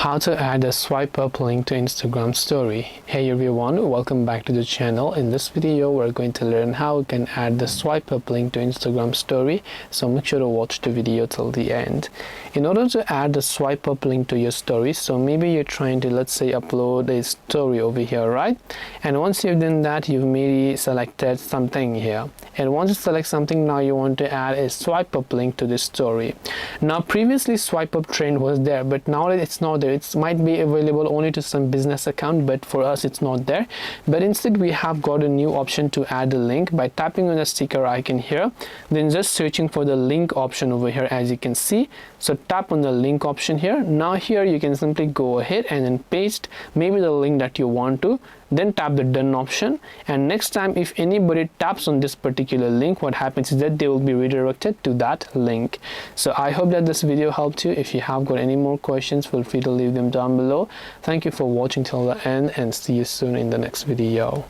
How to add a swipe up link to Instagram story. Hey everyone, welcome back to the channel. In this video we're going to learn how we can add the swipe up link to Instagram story, so make sure to watch the video till the end. In order to add the swipe up link to your story, so maybe you're trying to, let's say, upload a story over here, right? And once you've done that, you've maybe selected something here, and once you select something, now you want to add a swipe up link to this story. Now previously swipe up trend was there, but now it's not there. It might be available only to some business account, but for us it's not there. But instead we have got a new option to add a link by tapping on the sticker icon here, then just searching for the link option over here, as you can see. So tap on the link option here. Now here you can simply go ahead and then paste maybe the link that you want to, then tap the done option, and next time if anybody taps on this particular link, what happens is that they will be redirected to that link. So I hope that this video helped you. If you have got any more questions, feel free to leave them down below. Thank you for watching till the end, and see you soon in the next video.